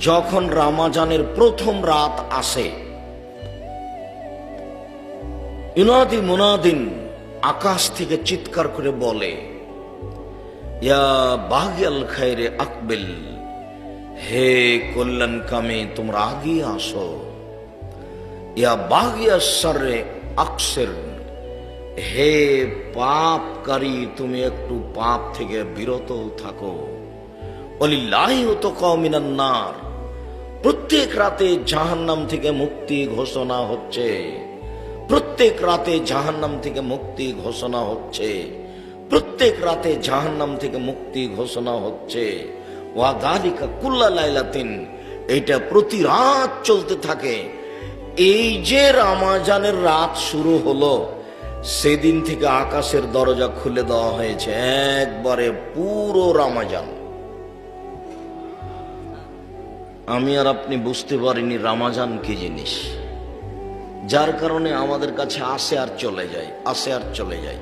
যখন রমজানের প্রথম রাত আসে, ইউনাদি মুনাদিন আকাশ থেকে চিৎকার করে বলে, ইয়া বাগিয়াল খায়রে আকবিল, হে কল্যাণকামী তোমরা আগিয়ে আসো। ইয়া বাগিয়া শাররে আকসির, হে পাপকারী তুমি একটু পাপ থেকে বিরত থাকো। ওয়ালিল্লাহি উতকা মিনান নার, প্রত্যেক রাতে জাহান্নাম থেকে মুক্তি ঘোষণা হচ্ছে, প্রত্যেক রাতে জাহান্নাম থেকে মুক্তি ঘোষণা হচ্ছে, প্রত্যেক রাতে জাহান্নাম থেকে মুক্তি ঘোষণা হচ্ছে। ওয়া যালিকা কুল্লা লাইলাতিন, এটা প্রতি রাত চলতে থাকে। এই যে রমজানের রাত শুরু হলো, সেদিন থেকে আকাশের দরজা খুলে দেওয়া হয়েছে একবারে পুরো রমজান। আমি আর আপনি বুঝতে পারিনি রমজান কি জিনিস, যার কারণে আমাদের কাছে আসে আর চলে যায়, আসে আর চলে যায়।